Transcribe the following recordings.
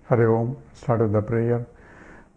Hari Om. Start with the prayer.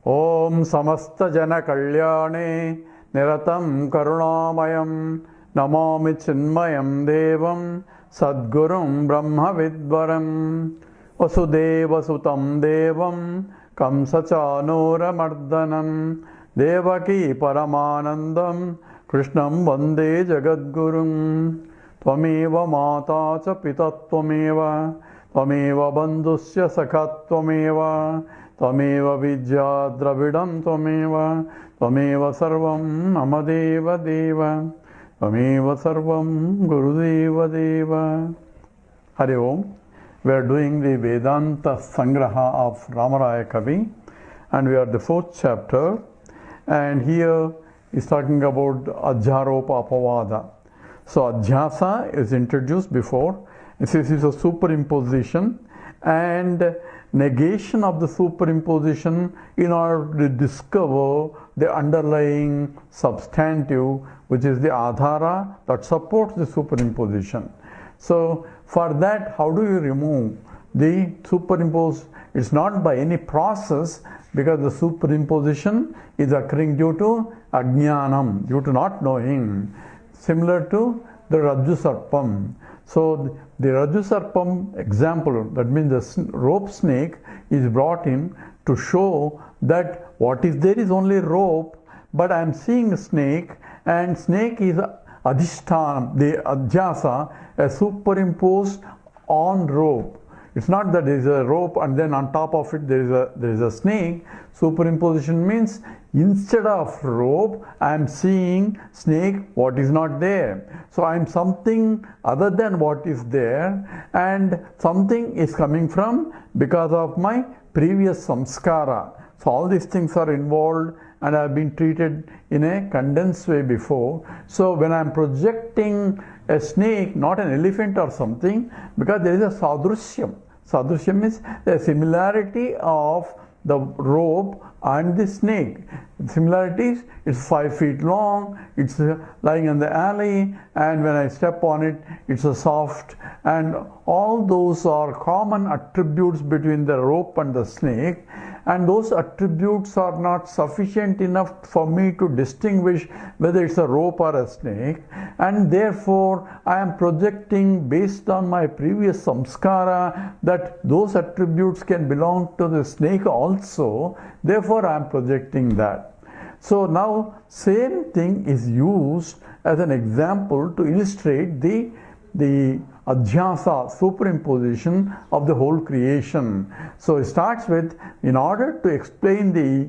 Om Samasta Jana Kalyane Niratam Karunamayam Namami Chinmayam Devam Sadgurum Brahma Vidvaram Vasudeva Sutam Devam Kamsachanura Mardanam Devaki Paramanandam Krishnam Vande Jagadgurum Tvameva Mata Cha Pitatvameva Tvameva Bandhusya Sakhatvameva Tvameva Vidya Dravidam Tvameva Tvameva Sarvam Amadeva Deva Tvameva Sarvam Gurudeva Deva. Hari Om. We are doing the Vedanta Sangraha of Ramaraya Kavi, and we are the 4th chapter, and here is talking about Adhyaropa Apavada. So Adhyasa is introduced before. This is a superimposition and negation of the superimposition in order to discover the underlying substantive, which is the adhara that supports the superimposition. So for that, how do you remove the superimposed? It's not by any process, because the superimposition is occurring due to ajnanam, due to not knowing, similar to the Rajju Sarpam. So the Rajju Sarpam example, that means the rope snake, is brought in to show that what is there is only rope, but I am seeing a snake, and snake is adhishtanam, the adhyasa, a superimposed on rope. It's not that there is a rope and then on top of it there is a snake. Superimposition means instead of rope, I am seeing snake, what is not there. So I am something other than what is there, and something is coming from because of my previous samskara. So all these things are involved and have been treated in a condensed way before. So when I am projecting a snake, not an elephant or something, because there is a sadrusyam. Sadrusyam is the similarity of the rope and the snake. Similarities, it's 5 feet long, it's lying in the alley, and when I step on it, it's a soft, and all those are common attributes between the rope and the snake. And those attributes are not sufficient enough for me to distinguish whether it's a rope or a snake, and therefore I am projecting based on my previous samskara that those attributes can belong to the snake also. Therefore I am projecting that. So now same thing is used as an example to illustrate the adhyasa, superimposition of the whole creation. So it starts with, in order to explain the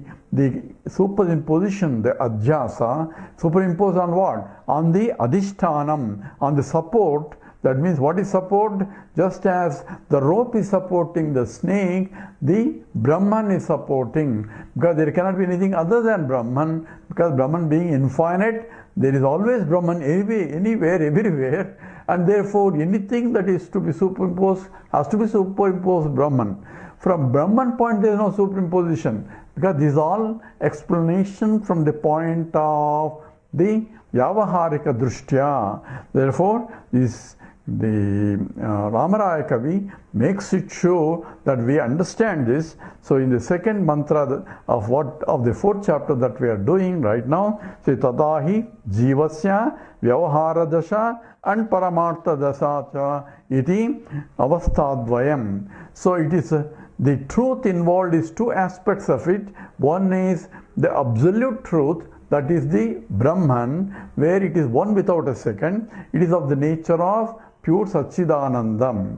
superimposition, the adhyasa, superimpose on what? On the adhishtanam, on the support. That means what is support? Just as the rope is supporting the snake, the Brahman is supporting, because there cannot be anything other than Brahman, because Brahman being infinite, there is always Brahman anywhere, everywhere, and therefore anything that is to be superimposed has to be superimposed Brahman. From Brahman point there is no superimposition, because this is all explanation from the point of the Vyavaharika Drishtya. Therefore the Ramaraya Kavi makes it show that we understand this. So in the second mantra of the 4th chapter that we are doing right now, say tadahi jivasya vyavahara dasha and paramartha dasha cha iti avastadvayam. So it is the truth involved is 2 aspects of it. One is the absolute truth, that is the Brahman, where it is one without a second. It is of the nature of pure Satchidanandam.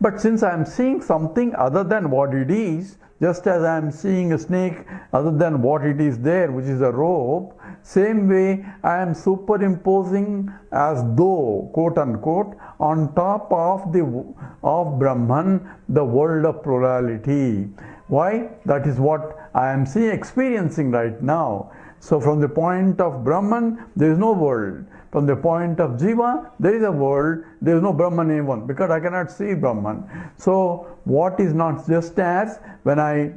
But since I am seeing something other than what it is, just as I am seeing a snake other than what it is there, which is a rope, same way I am superimposing as though, quote unquote, on top of Brahman, the world of plurality. Why? That is what I am experiencing right now. So from the point of Brahman, there is no world. From the point of Jiva, there is a world, there is no Brahman even, because I cannot see Brahman. So what is not, just as when I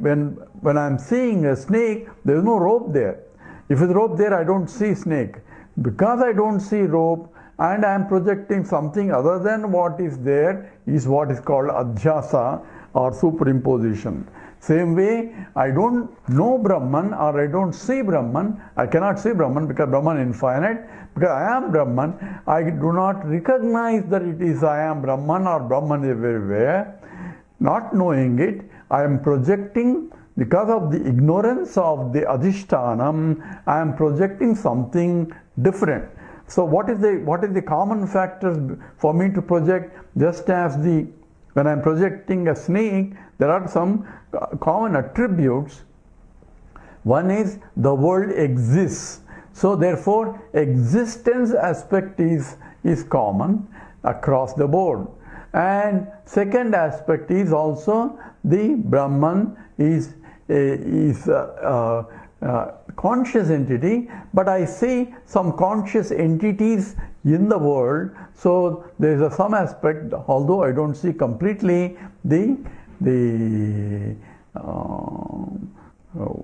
am seeing a snake, there is no rope there. If there is rope there, I don't see snake. Because I don't see rope, and I am projecting something other than what is there, is what is called adhyasa or superimposition. Same way, I don't know Brahman or I don't see Brahman. I cannot see Brahman because Brahman is infinite. Because I am Brahman, I do not recognize that it is I am Brahman or Brahman is everywhere. Not knowing it, I am projecting, because of the ignorance of the adhishtanam, I am projecting something different. So what is the common factors for me to project? Just as when I am projecting a snake, there are some common attributes. One is the world exists. So therefore, existence aspect is common across the board. And second aspect is also the Brahman is conscious entity, but I see some conscious entities in the world. So there is some aspect, although I don't see completely the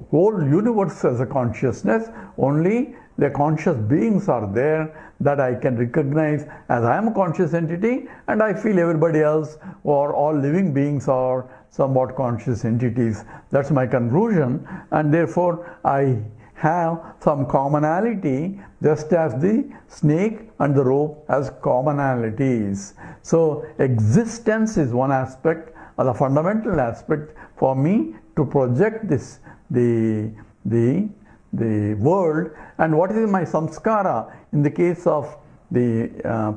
whole universe as a consciousness, only the conscious beings are there that I can recognize as I am a conscious entity, and I feel everybody else or all living beings are somewhat conscious entities. That's my conclusion, and therefore I have some commonality, just as the snake and the rope has commonalities. So existence is one aspect, or the fundamental aspect for me to project this the world. And what is my samskara? In the case of the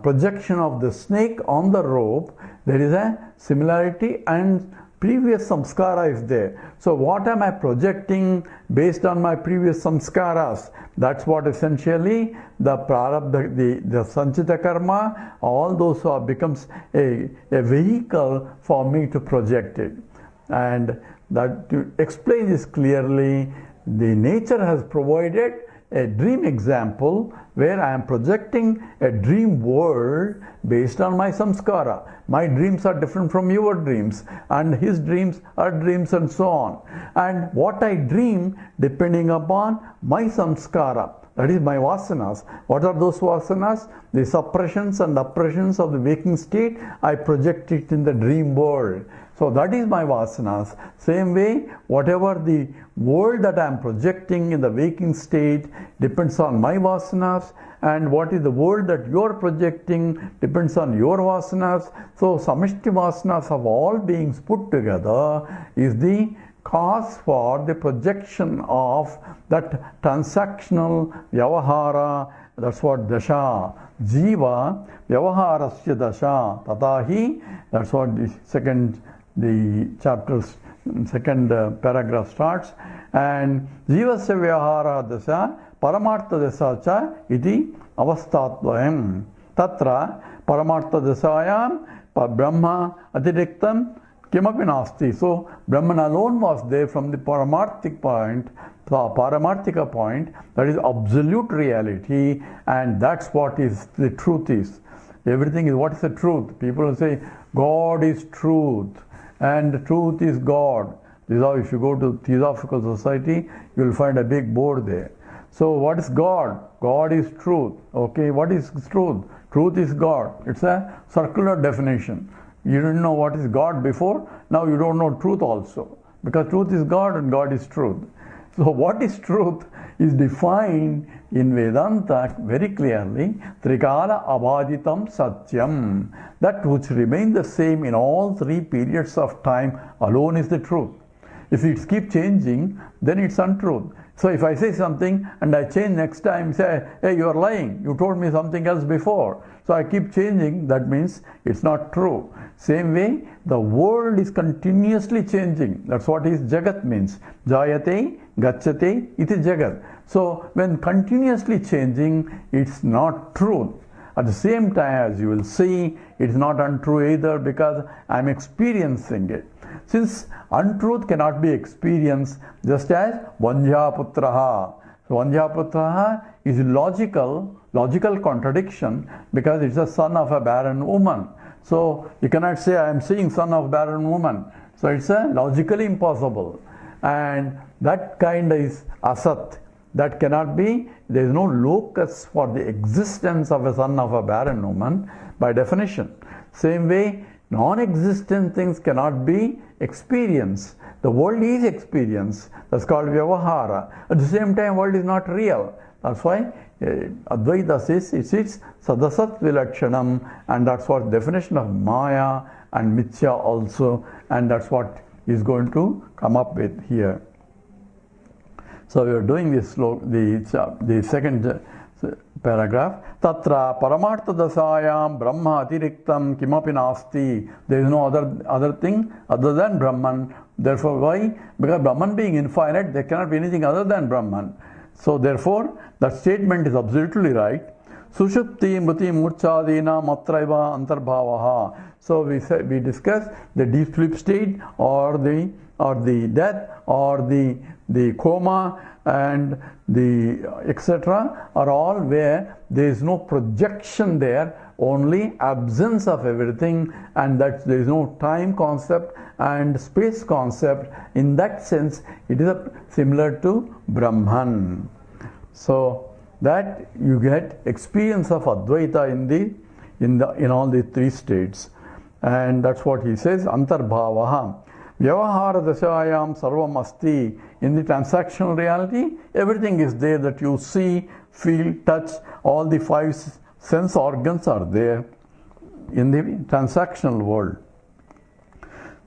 projection of the snake on the rope, there is a similarity and previous samskara is there. So what am I projecting based on my previous samskaras? That's what essentially the prarabdha, the sanchita karma, all those becomes a vehicle for me to project it. And that to explain this clearly, the nature has provided a dream example where I am projecting a dream world based on my samskara. My dreams are different from your dreams, and his dreams are dreams, and so on. And what I dream depending upon my samskara, that is my vasanas. What are those vasanas? The suppressions and oppressions of the waking state, I project it in the dream world. So that is my vasanas. Same way, whatever the world that I am projecting in the waking state depends on my vasanas, and what is the world that you are projecting depends on your vasanas. So samishti vasanas of all beings put together is the cause for the projection of that transactional vyavahara. That's what dasha. Jiva vyavaharasya dasha. Tatahi. That's what the chapter's second paragraph starts. And jivasya vyavahara dasha paramartha dasha cha iti avastattvayam. Tatra paramartha dasayam brahma atiriktam kimapi nasti. So Brahman alone was there from the paramarthik point, paramarthika point, that is absolute reality, and that's what is the truth is. Everything is what is the truth. People will say God is truth and truth is God. This is how, if you go to Theosophical Society, you will find a big board there. So what is God? God is truth. Okay, what is truth? Truth is God. It's a circular definition. You didn't know what is God before, now you don't know truth also. Because truth is God and God is truth. So what is truth is defined in Vedanta very clearly. Trikala abhaditam satyam. That which remains the same in all three periods of time alone is the truth. If it keeps changing, then it's untruth. So if I say something and I change next time, say, hey, you are lying, you told me something else before. So I keep changing, that means it's not true. Same way, the world is continuously changing. That's what is Jagat means. Jayate, Gacchate, iti Jagat. So when continuously changing, it's not truth. At the same time, as you will see, it's not untrue either, because I'm experiencing it. Since untruth cannot be experienced, just as Vanjaputraha. So Vanjaputraha is logical contradiction, because it's a son of a barren woman. So you cannot say I am seeing son of barren woman. So it's a logically impossible. And that kind is asat. That cannot be, there is no locus for the existence of a son of a barren woman by definition. Same way, non-existent things cannot be experienced. The world is experience. That's called Vyavahara. At the same time, world is not real. That's why Advaita says it's Sadasat Vilakshanam, and that's what definition of Maya and Mithya also, and that's what is going to come up with here. So we are doing this the second paragraph. Tatra Paramartha Dasayam Brahma Atiriktam Kimapi Nasti. There is no other thing other than Brahman. Therefore, why? Because Brahman being infinite, there cannot be anything other than Brahman. So therefore, that statement is absolutely right. Sushupti Mruti Murchadina Matraiva Antarbhavaha. So we discussed the deep sleep state, or the death, or the coma, and the etc. are all where there is no projection there, only absence of everything, and that there is no time concept and space concept. In that sense, it is similar to Brahman. So that you get experience of Advaita in all the three states, and that's what he says. Antarbhavaha. Vyavahara Dashayam Sarvam Asti. In the transactional reality, everything is there that you see, feel, touch. All the five sense organs are there in the transactional world.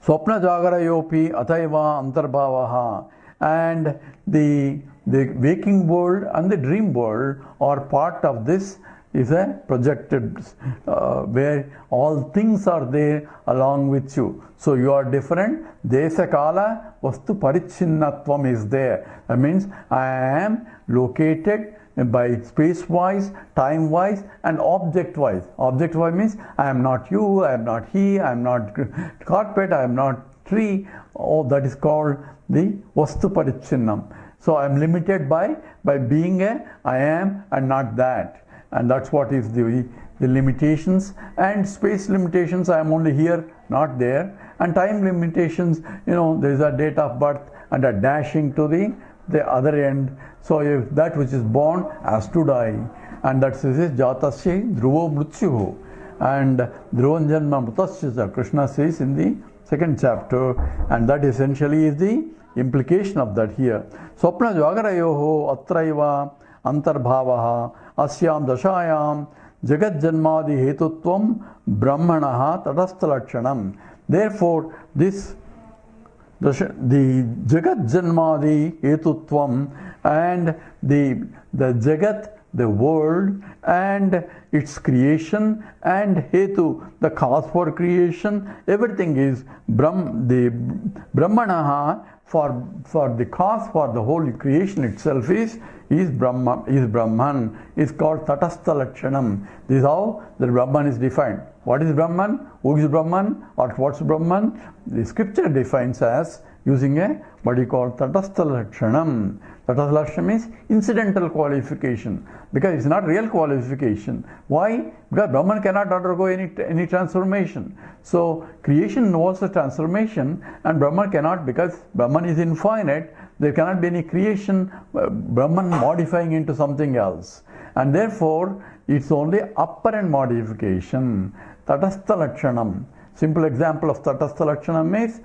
Swapna Jagarayopi Ataiva Antarbhavaha. And the waking world and the dream world are part of this, is a projected where all things are there along with you. So you are different. Desakala Vastu Parichinnatvam is there. That means I am located by space-wise, time-wise, and object-wise. Object-wise means I am not you, I am not he, I am not carpet, I am not tree. Oh, that is called the Vastu Parichinnam. So I am limited by being I am and not that. And that's what is the limitations. And space limitations, I am only here, not there. And time limitations, there is a date of birth and a dashing to the other end. So if that which is born has to die. And that says Jatasya Dhruvo Mritsyuhu. And Dhruvanjanma Mritasya, Krishna says in the second chapter. And that essentially is the implication of that here. Swapna Jagarayoho Atraiva Antarbhavaha Asyam Dashayam Jagat Janmadi Hetutvam Brahmanaha Tadasthalakshanam. Therefore, the Jagat Janmadi Hetutvam, and the Jagat, the world, and its creation, and Hetu, the cause for creation, everything is the Brahmanaha, for the cause for the whole creation itself is Brahman, is called Tatastha Lakshanam. This is how the Brahman is defined. What is Brahman? Who is Brahman? Or what's Brahman? The scripture defines as using what you call Tatastha Lakshanam. Tatastha Lakshanam means incidental qualification, because it's not real qualification. Why? Because Brahman cannot undergo any transformation. So creation involves a transformation, and Brahman cannot, because Brahman is infinite. There cannot be any creation, Brahman modifying into something else. And therefore, it's only apparent modification. Tatastha Lakshanam. Simple example of Tatastha Lakshanam is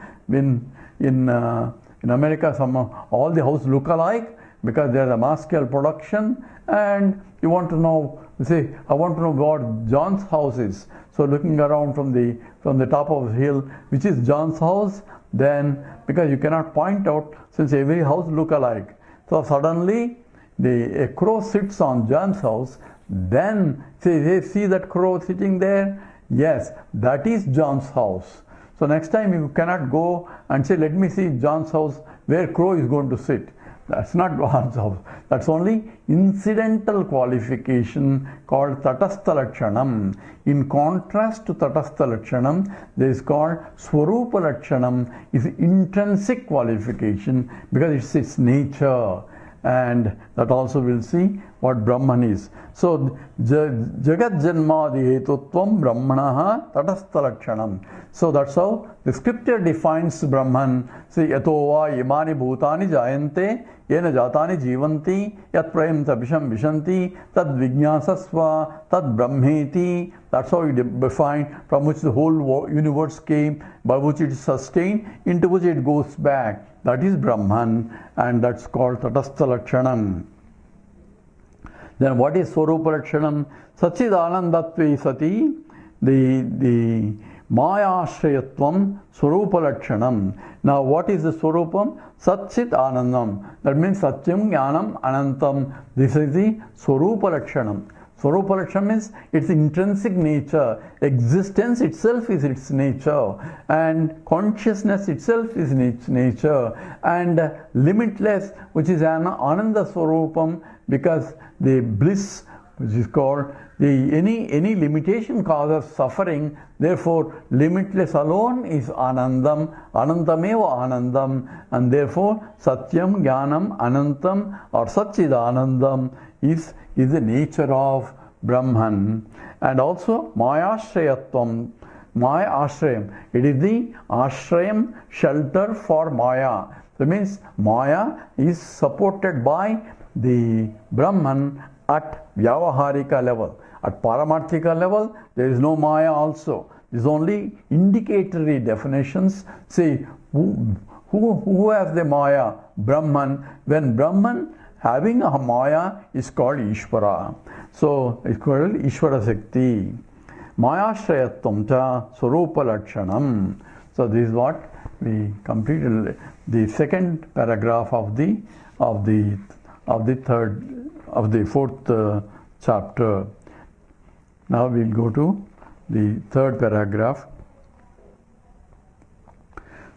in America, all the houses look alike because there is a mass scale production, and you want to know, I want to know what John's house is. So looking around from the top of the hill, which is John's house, then because you cannot point out, since every house look alike. So suddenly a crow sits on John's house, then see that crow sitting there? Yes, that is John's house. So next time you cannot go and say, let me see John's house where crow is going to sit. That's not John's house. That's only incidental qualification called Tatastha Lakshanam. In contrast to Tatastha Lakshanam, there is called Swarupa Lakshanam, is intrinsic qualification because it's its nature. And that also we'll see what Brahman is. So, Jagat Janmadi Hetutvam Brahmanaha Tatastha Lakshanam. So that's how the scripture defines Brahman. See, Yatova Imani Bhutani Jayante Yena Jatani Jivanti Yat Prayam Tabisham Vishanti Tad Vijnasasva Tad Brahmeti. That's how we define, from which the whole universe came, by which it is sustained, into which it goes back. That is Brahman, and that's called Tatastha Lakshanam. Then what is Swarupa Lakshanam? Satchidanandatve sati, the Maya Ashrayatvam Swarupa Lakshanam. Now what is the Swarupam? Satchit Anandam. That means Satyam Jnanam Anantam. This is the Swarupa Lakshanam. Swarupa Lakshanam means its intrinsic nature. Existence itself is its nature, and consciousness itself is its nature, and limitless, which is an Ananda Swarupam, because the bliss, which is called any limitation causes suffering. Therefore, limitless alone is Anandam, Anantameva Anandam, and therefore Satyam, Jnanam, Anantam or Satchidanandam is the nature of Brahman. And also Maya Ashrayatvam, Maya Ashrayam. It is the Ashrayam, shelter for Maya. That means Maya is supported by the Brahman at Vyavaharika level. At Paramarthika level, there is no Maya also. There is only indicatory definitions. See, who has the Maya? Brahman. When Brahman having a Maya is called Ishvara. So, it's called Ishvara Shakti. Maya Shrayatvam cha Swarupa Lakshanam. So, this is what we completed the second paragraph of the fourth chapter. Now we'll go to the third paragraph.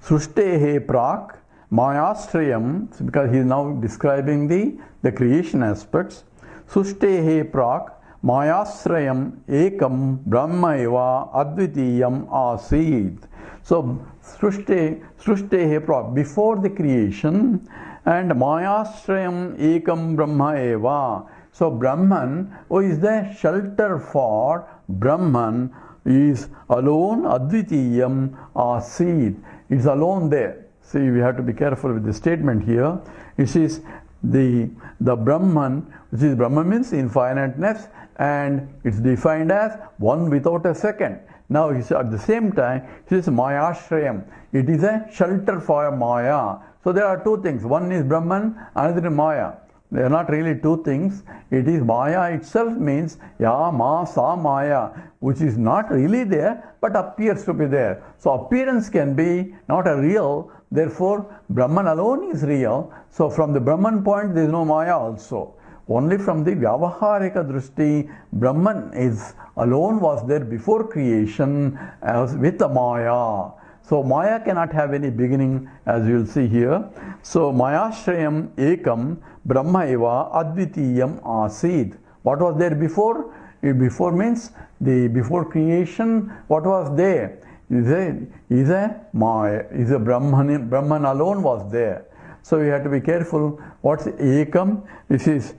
Srustehe prak Mayashrayam, because he is now describing the creation aspects. Srustehe prak Mayashrayam ekam brahmaiva advitiyam asid. So Srustehe prak, before the creation, and Mayashrayam ekam brahma eva. So Brahman, who is the shelter for Brahman, is alone, advitiyam asid. It's alone there. See, we have to be careful with the statement here. It says the Brahman, which is Brahman means infiniteness, and it's defined as one without a second. Now at the same time, it says Mayashrayam. It is a shelter for Maya. So there are two things. One is Brahman, another is Maya. They are not really two things. It is Maya itself, means Ya Ma Sa Maya, which is not really there but appears to be there. So appearance can be not a real, therefore Brahman alone is real. So from the Brahman point there is no Maya also. Only from the Vyavaharika Drishti, Brahman is alone, was there before creation as with a Maya. So Maya cannot have any beginning, as you will see here. So Mayashrayam ekam Brahma eva advitiyam asid. What was there before? Before means before creation. What was there? Is a Maya, is a Brahman. Brahman alone was there. So we have to be careful. What's ekam? This is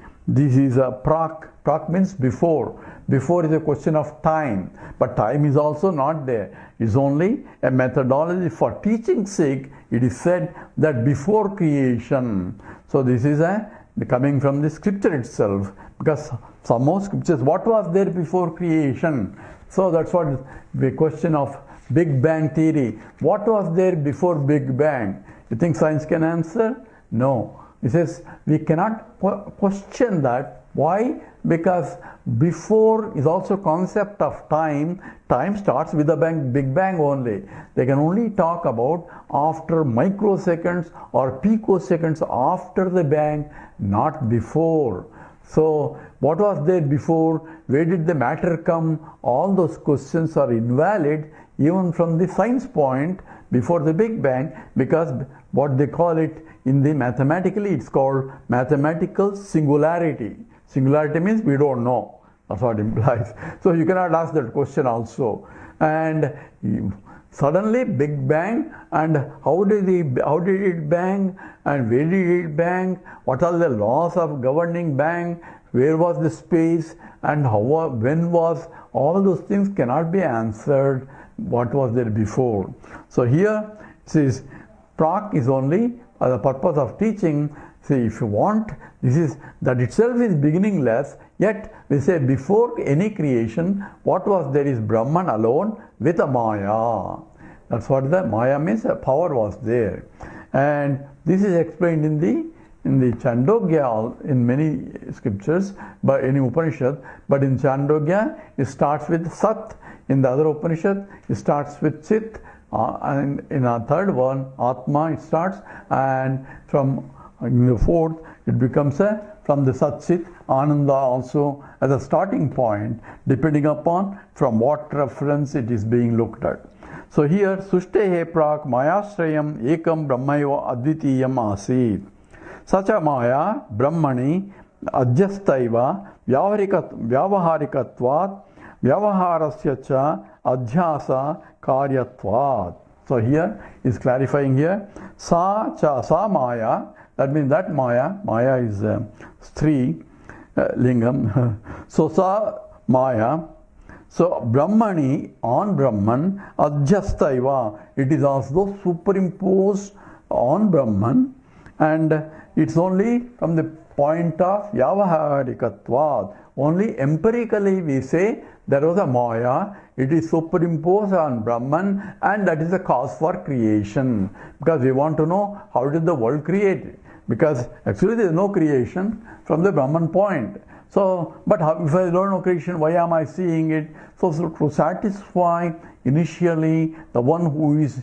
a prak. Prak means before. Before is a question of time, but time is also not there. It's only a methodology for teaching sake. It is said that before creation. So this is coming from the scripture itself, because some more scriptures, what was there before creation? So that's what the question of Big Bang theory. What was there before Big Bang? You think science can answer? No. It says we cannot question that. Why? Because before is also concept of time. Time starts with the Big Bang only. They can only talk about after microseconds or picoseconds after the bang, not before. So what was there before? Where did the matter come? All those questions are invalid even from the science point before the Big Bang, because what they call it in the mathematically, it's called mathematical singularity. Singularity means we don't know. That's what it implies. So you cannot ask that question also. And suddenly Big Bang, and how did it bang, and where did it bang, what are the laws of governing bang, where was the space, and how, when was, all those things cannot be answered what was there before. So here it says Prak is only the purpose of teaching. See, if you want, this is, that itself is beginningless, yet we say before any creation, what was there is Brahman alone with a Maya. That's what the Maya means, a power was there. And this is explained in the Chandogya, in many scriptures, but in Upanishad. But in Chandogya, it starts with Sat. In the other Upanishad, it starts with Chit. And in a third one, Atma, it starts. And from in the fourth, it becomes from the Sat Chit, Ananda also as a starting point, depending upon from what reference it is being looked at. So here, Sushte Prak Mayashrayam Ekam Brahmaiva Advitiyam Asit. Sacha Maya Brahmani Adhyastaiva Vyavaharikatvat Vyavaharasya cha Adhyasa Karyatvat. So here is clarifying here. Sa Maya, that means that Maya is Stri Lingam. So Sa Maya. So Brahmani, on Brahman, Adhyastaiva, it is also superimposed on Brahman, and it's only from the point of Vyavaharikatvat. Only empirically we say there was a Maya, it is superimposed on Brahman, and that is the cause for creation. Because we want to know how did the world create? Because actually there is no creation from the Brahman point. So, but how, if I don't know creation, why am I seeing it? So to satisfy initially the one who is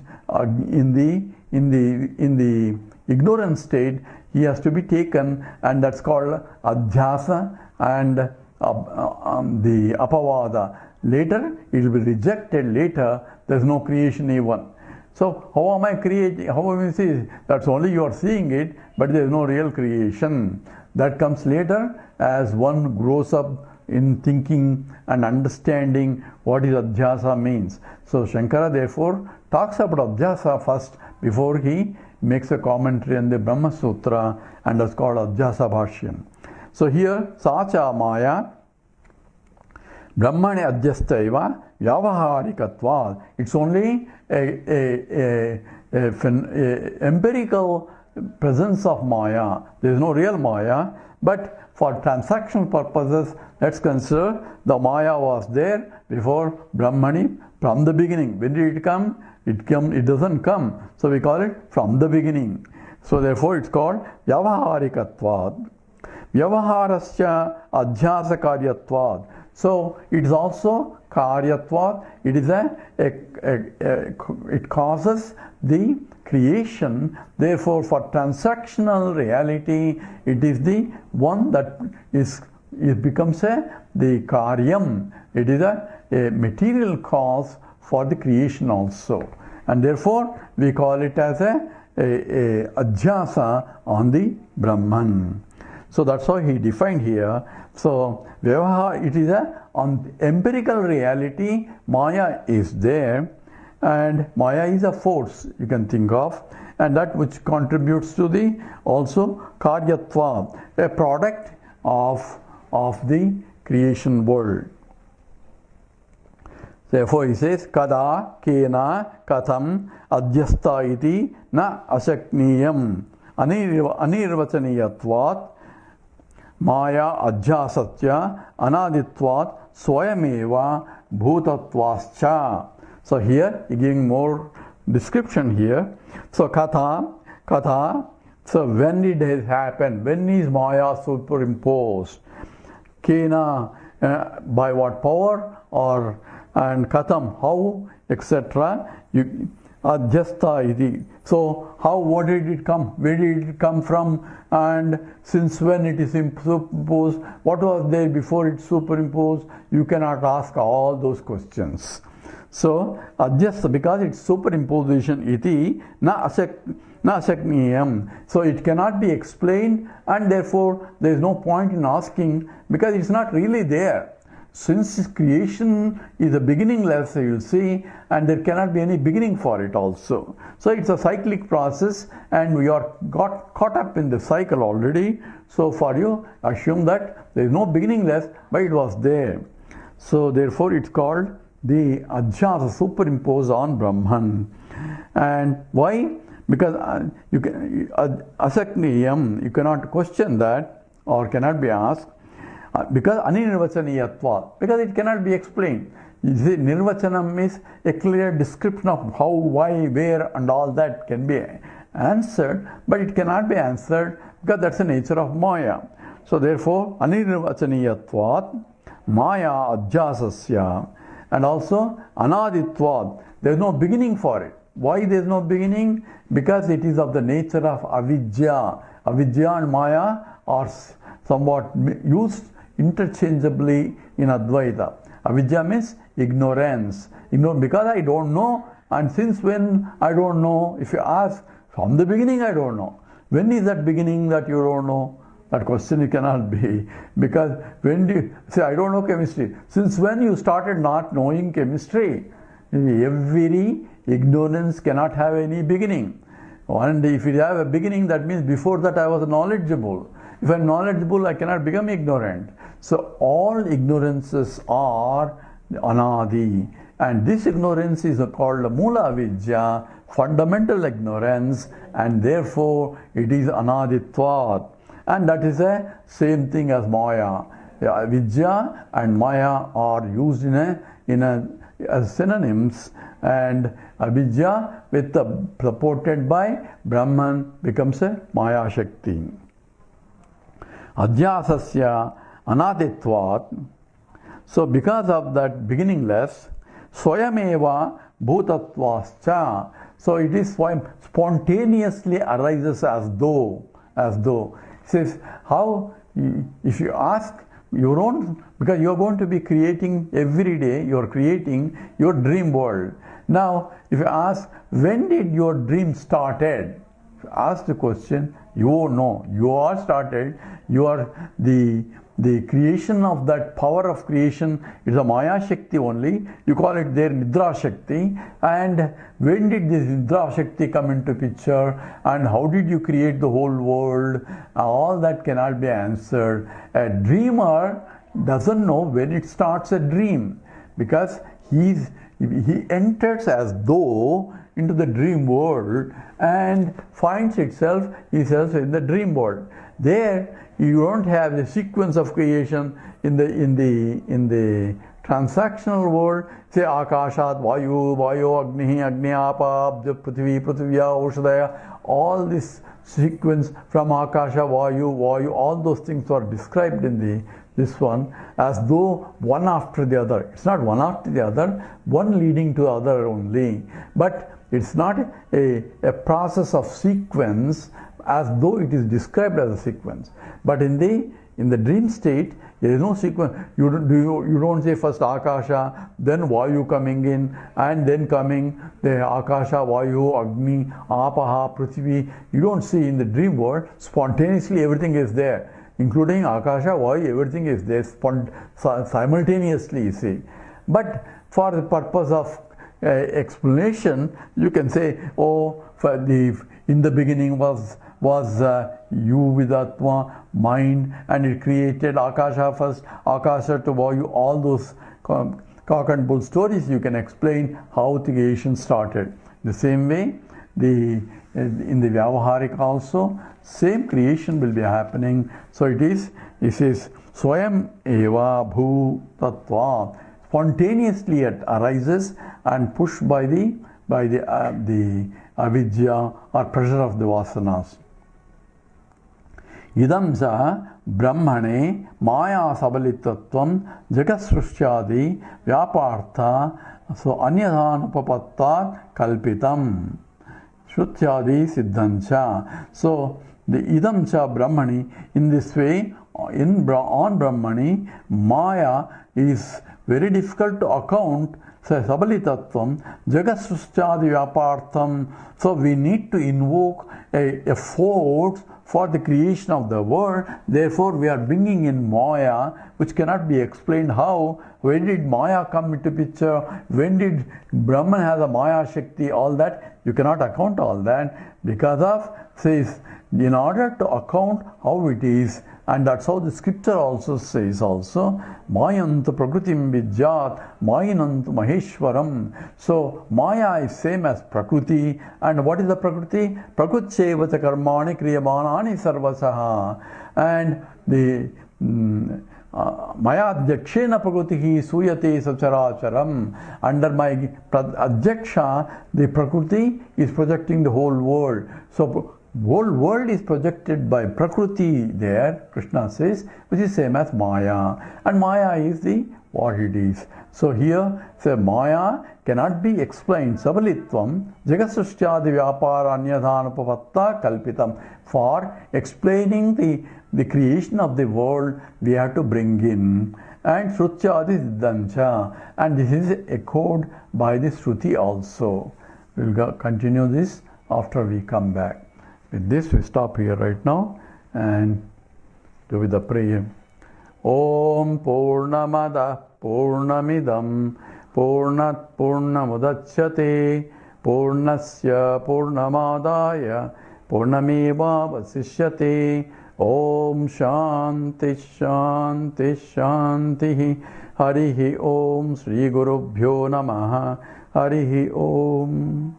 in the ignorant state, he has to be taken, and that's called Adhyasa and the Apavada. Later, it will be rejected later, there is no creation even. So, how am I creating? How am I seeing? That's only you are seeing it, but there is no real creation. That comes later as one grows up in thinking and understanding what is Adhyasa means. So, Shankara therefore talks about Adhyasa first before he makes a commentary on the Brahma Sutra, and that's called Adhyasa Bhashyam. So here, Sacha Maya, Brahmani Adhyastaiva, Vyavaharikatva. It's only a empirical presence of Maya. There is no real Maya, but for transactional purposes, let's consider the Maya was there before Brahmani from the beginning. When did it come? It doesn't come. So we call it from the beginning. So therefore it's called Vyavaharikatvad. Vyavaharasya Adhyasa Karyatvad. So it is also Karyatvad. It is it causes the creation. Therefore for transactional reality, it is the one that it becomes the Karyam. It is a material cause for the creation also, and therefore we call it as a Adhyasa on the Brahman. So that's how he defined here. So it is on empirical reality, Maya is there, and Maya is a force you can think of, and that which contributes to the also Karyatva, a product of the creation world. Therefore he says, Kada, Kena, Katham, Adhyasta iti na asakniyam anirvachaniyatvat Maya Adhyasatya Anaditvat Swayameva Bhutatvascha. So here he giving more description here. So Katha, so when did it happen? When is Maya superimposed? Kena, by what power, or and Katham, how, etc. Adhyasta iti. So how, what did it come? Where did it come from? And since when it is superimposed? What was there before it superimposed? You cannot ask all those questions. So Adhyasta, because it's superimposition iti na asakniyam. So it cannot be explained, and therefore there is no point in asking, because it's not really there. since creation is a beginningless, you will see, and there cannot be any beginning for it also. So it's a cyclic process, and we are got caught up in the cycle already. So for you, assume that there is no beginningless, but it was there. So therefore it's called the Adhyasa, superimposed on Brahman. And why? Because you can asakniyam, you cannot question that or cannot be asked, because anirvachaniyatva, because it cannot be explained. You see, nirvachanam is a clear description of how, why, where, and all that can be answered, but it cannot be answered because that's the nature of Maya. So therefore, anirvachaniyatvat, Maya adhyasasya, and also anaditvat, there is no beginning for it. Why there is no beginning? Because it is of the nature of avidya. Avidya and Maya are somewhat used interchangeably in Advaita. Avidya means ignorance. Because I don't know, and since when I don't know. If you ask, from the beginning I don't know. When is that beginning that you don't know? That question you cannot be. Because when do you say, I don't know chemistry? Since when you started not knowing chemistry? Every ignorance cannot have any beginning. And if it have a beginning, that means before that I was knowledgeable. If I am knowledgeable, I cannot become ignorant. So all ignorances are anadi. And this ignorance is called mula avidya, fundamental ignorance, and therefore it is anaditvat. And that is the same thing as Maya. Avidya and Maya are used as synonyms, and avidya supported by Brahman becomes a Maya Shakti. Adhyasasya anaditvat. So because of that beginningless, swayameva bhutatvascha. So it is spontaneously arises as though. It says, how, if you ask, you don't, because you are going to be creating every day, you are creating your dream world. Now, if you ask, when did your dream started? If you ask the question, you know, you are started, you are the creation of that power of creation is a Maya Shakti only. You call it their Nidra Shakti. And when did this Nidra Shakti come into picture? And how did you create the whole world? All that cannot be answered. A dreamer doesn't know when it starts a dream, because he enters as though into the dream world and finds himself in the dream world. There you don't have the sequence of creation in the transactional world. Say Akashat, Vayu, Agni, Apa, Prithvi, Prithviya, Oshadaya, all this sequence from Akasha, Vayu, all those things are described in this one as though one after the other. It's not one after the other, one leading to the other only. But it's not a process of sequence as though it is described as a sequence. But in the dream state, there is no sequence. You don't say first Akasha, then Vayu coming in, and then coming the Akasha, Vayu, Agni, Apaha, Prithvi. You don't see in the dream world, spontaneously everything is there, including Akasha, Vayu, everything is there simultaneously, you see. But for the purpose of explanation, you can say, in the beginning was you with Atma, mind, and it created Akasha first, Akasha to Vayu, all those cock and bull stories you can explain how the creation started. The same way, in the Vyavaharik also, same creation will be happening. So it says, Swayam eva bhu tattva. Spontaneously it arises and pushed by the avidya or pressure of the vasanas. Idam sa brahmane maya sabalitatvam jagat srishtyadi vyapartha so anyadhanupapatta kalpitam shrutyadi siddhancha. So the idam cha brahmani, in this way, on brahmani, maya is very difficult to account. So sabalitatvam jagat srishtyadi vyapartham. So we need to invoke a force for the creation of the world. Therefore, we are bringing in Maya, which cannot be explained how. When did Maya come into picture? When did Brahman has a Maya Shakti? All that, you cannot account all that because of, says, in order to account how it is, and that's how the scripture also says also, Mayant Prakritim Vidyat, Mayinant Maheshwaram. So Maya is same as Prakriti. And what is the Prakriti? Prakrutchevata karmani kriyamanani sarvasaha. And the Maya Adhyakshena Prakritihi Suyate Sacharacharam. Under my Adhyaksha, the Prakriti is projecting the whole world. So whole world is projected by Prakriti there, Krishna says, which is same as Maya. And Maya is the what it is. So here, say Maya cannot be explained. Sabalitvam, Jagasrushtyadi Vyapara Anyadhanupapatta Kalpitam. For explaining the creation of the world, we have to bring in. And Shrutyadi Siddhancha. And this is echoed by the Shruti also. We will continue this after we come back. With this, we stop here right now and do with the prayer. Om Purnamada Purnamidam Purnat Purnamudachyate Purnasya Purnamadaya Purnameva Vasishyate. Om Shanti Shanti Shanti. Harihi Om Sri Gurubhyo Namaha. Harihi Om.